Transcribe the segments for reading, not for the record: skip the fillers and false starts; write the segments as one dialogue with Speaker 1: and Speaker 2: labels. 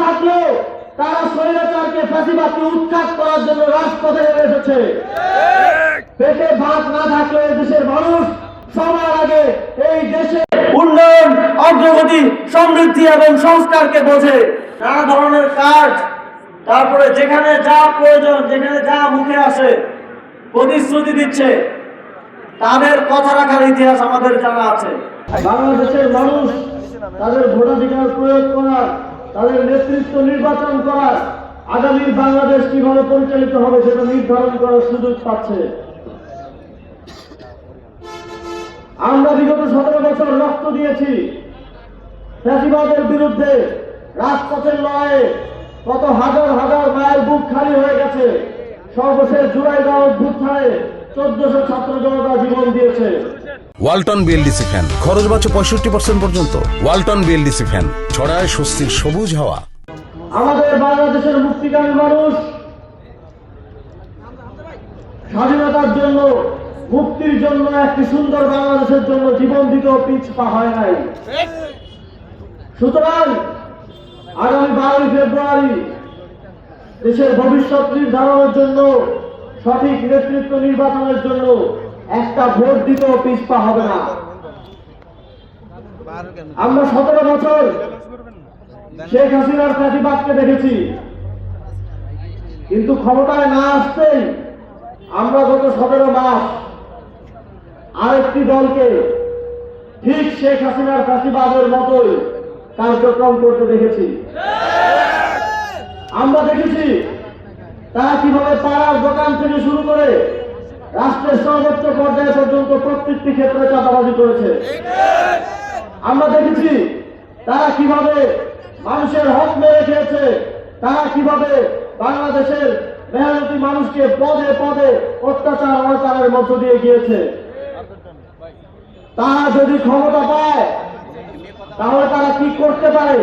Speaker 1: থাকলেও তারা স্বৈরাচারকে ফ্যাসিবাদকে উৎখাত করার জন্য রাজপথে নেমে এসেছে। পেটে ভাত না থাকলে দেশের মানুষ সবার আগে এই দেশে উন্নয়ন, অগ্রগতি, সমৃদ্ধি এবং সংস্কারকে বোঝে। নানা ধরনের কাজ, তারপরে যেখানে যা প্রয়োজন, যেখানে যা মুখে আসে প্রতিশ্রুতি দিচ্ছে, তাদের কথা রাখার ইতিহাস আমাদের জানা আছে। বাংলাদেশের মানুষ তাদের ভোটাধিকার প্রয়োগ করার, তাদের নেতৃত্ব নির্বাচন করার, আগামীর বাংলাদেশ কিভাবে পরিচালিত হবে সেটা নির্ধারণ করার সুযোগ পাচ্ছে। আমরা বিগত 17 বছর রক্ত দিয়েছি ফ্যাসিবাদের বিরুদ্ধে। রাজপথের লড়াইয়ে কত হাজার হাজার মায়ের বুক খালি হয়ে গেছে। সর্বশেষ জুলাইগাঁও অভ্যুত্থানে 1400 ছাত্র জনতা জীবন দিয়েছে।
Speaker 2: ওয়ালটন বিএলডিসি ফ্যান, খরচ বাঁচে 65% পর্যন্ত। ওয়ালটন বিএলডিসি ফ্যান ছড়ায় স্বস্তির সবুজ হাওয়া।
Speaker 1: আমাদের বাংলাদেশের মুক্তিকামী মানুষ স্বাধীনতার জন্য, মুক্তির জন্য, একটি সুন্দর বাংলাদেশের জন্য জীবন দিতেও পিছপা হয় নাই। সুতরাং আগামী 12 ফেব্রুয়ারি দেশের ভবিষ্যৎ নির্ধারণের জন্য, সঠিক নেতৃত্ব নির্বাচনের জন্য একটা ভোট দিতেও পিছপা হবে না। আমরা 17 বছর শেখ হাসিনার ফ্যাসিবাদকে দেখেছি, কিন্তু ক্ষমতায় না আসতেই আমরা গত 17 মাস আরেকটি দলকে ঠিক শেখ হাসিনার ফ্যাসিবাদের মতোই কার্যক্রম করতে দেখেছি। আমরা দেখেছি তারা কিভাবে পাড়ার দোকান থেকে শুরু করে রাষ্ট্রের সর্বোচ্চ পর্যায় পর্যন্ত প্রত্যেকটি ক্ষেত্রে চাঁদাবাজি করেছে। আমরা দেখেছি তারা কিভাবে মানুষের হক মেরে খেয়েছে, তারা কিভাবে বাংলাদেশের মেহনতি মানুষকে পদে পদে অত্যাচার অনাচারের মধ্য দিয়ে গিয়েছে। তারা যদি ক্ষমতা পায় তাহলে তারা কি করতে পারে,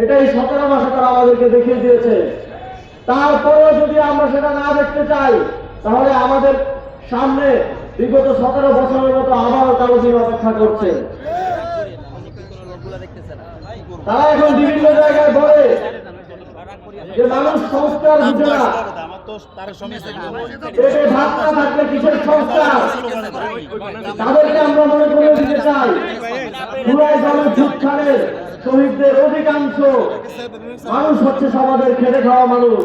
Speaker 1: এটাই 17 মাসে তারা আমাদেরকে দেখিয়ে দিয়েছে। তারপরেও যদি আমরা সেটা না দেখতে চাই, তাহলে আমাদের সামনে বিগত 17 বছরের মতো আবারও কালো দিন অপেক্ষা করছে। তারা এখন বিভিন্ন জায়গায় বলে যে মানুষ সংস্কার বুঝে না, পেটে ভাত না থাকলে কিসের সংস্কার। তাদেরকে আমরা মনে করে দিতে চাই, জুলাইগাঁও যুদ্ধখানের শহীদদের অধিকাংশ মানুষ হচ্ছে সমাজের খেটে খাওয়া মানুষ।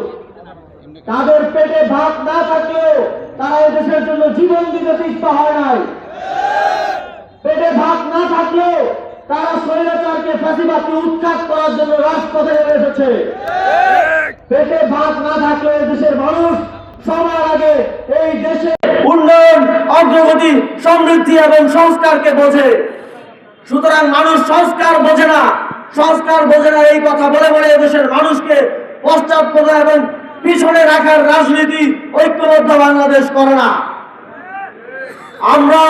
Speaker 1: তাদের পেটে ভাত না থাকলেও তারা এই দেশের জন্য জীবন দিতে পিছপা হয় নাই। পেটে ভাত না থাকলেও তারা স্বৈরাচারকে ফ্যাসিবাদকে উৎখাত করার জন্য রাজপথে নেমে এসেছে। পেটে ভাত না থাকলে দেশের মানুষ সবার আগে এই দেশে উন্নয়ন, অগ্রগতি, সমৃদ্ধি এবং সংস্কারকে বোঝে। সুতরাং মানুষ সংস্কার বোঝে না, সংস্কার বোঝে না এই কথা বলে বলে দেশের মানুষকে পশ্চাৎপদ এবং পিছনে রাখার রাজনীতি ঐক্যবদ্ধ বাংলাদেশ করে না। আমরা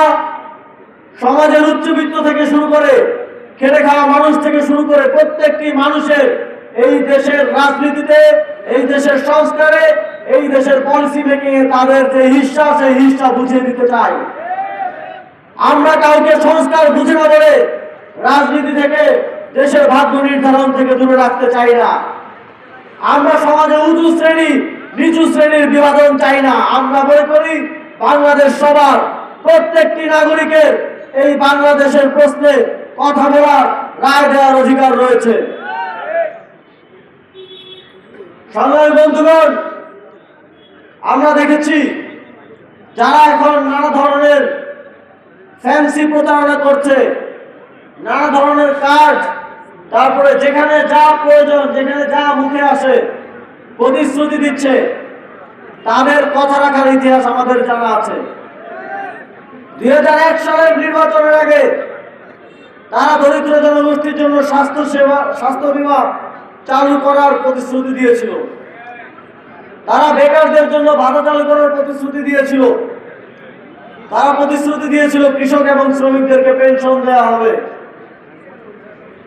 Speaker 1: সমাজের উচ্চবিত্ত থেকে শুরু করে, খেটে খাওয়া মানুষ থেকে শুরু করে প্রত্যেকটি মানুষের এই দেশের রাজনীতিতে, এই দেশের সংস্কারে, এই দেশের পলিসি মেকিং এ তাদের যে হিস্সা, সেই হিস্সা বুঝিয়ে দিতে চাই। আমরা কাউকে সংস্কার বুঝে না বলে রাজনীতি থেকে, দেশের ভাগ্য নির্ধারণ থেকে দূরে রাখতে চাই না। আমরা সমাজে উঁচু শ্রেণী, নিচু শ্রেণীর বিভাজন চাই না। আমরা মনে করি বাংলাদেশ সবার, প্রত্যেকটি নাগরিকের এই বাংলাদেশের প্রশ্নে কথা বলার, রায় দেওয়ার অধিকার রয়েছে। সংগ্রামী বন্ধুগণ, আমরা দেখেছি যারা এখন নানা ধরনের ফ্যান্সি প্রতারণা করছে, নানা ধরনের কাজ, তারপরে যেখানে যা প্রয়োজন, যেখানে যা মুখে আসে প্রতিশ্রুতি দিচ্ছে, তাদের কথা রাখার ইতিহাস আমাদের জানা আছে। 2001 সালের নির্বাচনের আগে তারা দরিদ্র জনগোষ্ঠীর জন্য স্বাস্থ্য বীমা চালু করার প্রতিশ্রুতি দিয়েছিল। তারা বেকারদের জন্য ভাতা চালু করার প্রতিশ্রুতি দিয়েছিল। তারা প্রতিশ্রুতি দিয়েছিল কৃষক এবং শ্রমিকদেরকে পেনশন দেওয়া হবে।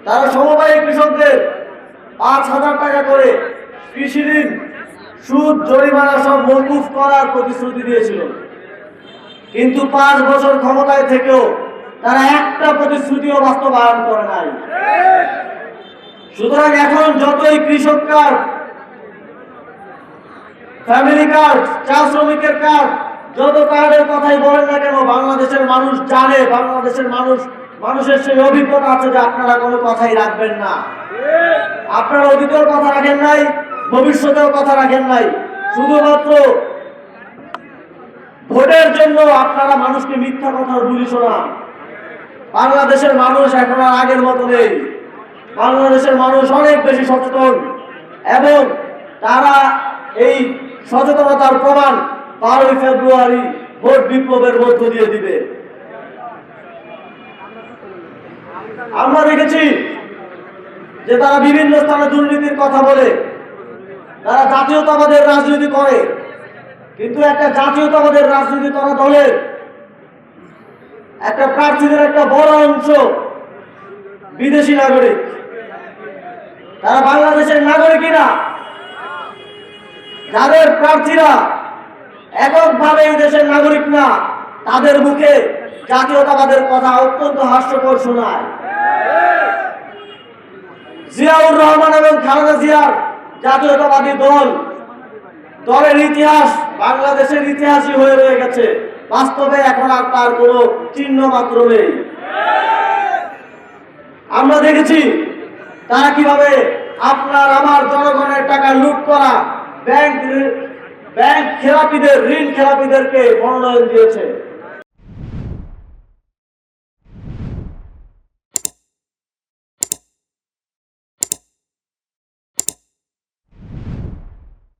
Speaker 1: তারা সমবায়ী কৃষকদের 5,000 টাকা করে কৃষি ঋণ, সুদ, জরিমানা সব মওকুফ করার প্রতিশ্রুতি দিয়েছিল। কিন্তু 5 বছর ক্ষমতায় থেকেও তারা একটা প্রতিশ্রুতিও বাস্তবায়ন করে নাই। সুতরাং এখন যতই কৃষক কার্ড, ফ্যামিলি কার্ড, চা শ্রমিকের কার্ড, যত কার্ডের কথাই বলেন না কেন, বাংলাদেশের মানুষ জানে, বাংলাদেশের মানুষের সেই অভিজ্ঞতা আছে যে আপনারা কোনো কথাই রাখবেন না। আপনারা অতীতেও কথা রাখেন নাই, ভবিষ্যতেও কথা রাখেন নাই, শুধুমাত্র ভোটের জন্য আপনারা মানুষকে মিথ্যা কথার বুলি শোনান। বাংলাদেশের মানুষ এখন আর আগের মতো নেই। বাংলাদেশের মানুষ অনেক বেশি সচেতন এবং তারা এই সচেতনতার প্রমাণ 12ই ফেব্রুয়ারি ভোট বিপ্লবের মধ্য দিয়ে দিবে। আমরা দেখেছি যে তারা বিভিন্ন স্থানে দুর্নীতির কথা বলে, তারা জাতীয়তাবাদের রাজনীতি করে, কিন্তু একটা জাতীয়তাবাদের রাজনীতি করা দলের একটা প্রার্থীদের একটা বড় অংশ বিদেশি নাগরিক। তারা বাংলাদেশের নাগরিকই না। যাদের প্রার্থীরা এককভাবে এই দেশের নাগরিক না, তাদের মুখে জাতীয়তাবাদের কথা অত্যন্ত হাস্যকর শোনায়। জিয়াউর রহমান এবং খালেদা জিয়ার জাতীয়তাবাদী দলের ইতিহাস বাংলাদেশের ইতিহাসই হয়ে রয়ে গেছে। বাস্তবে এখন আর তার কোনো চিহ্ন মাত্র নেই। আমরা দেখেছি তারা কিভাবে আপনার আমার জনগণের টাকা লুট করা ব্যাংক খেলাপিদের, ঋণ খেলাপিদেরকে মনোনয়ন দিয়েছে।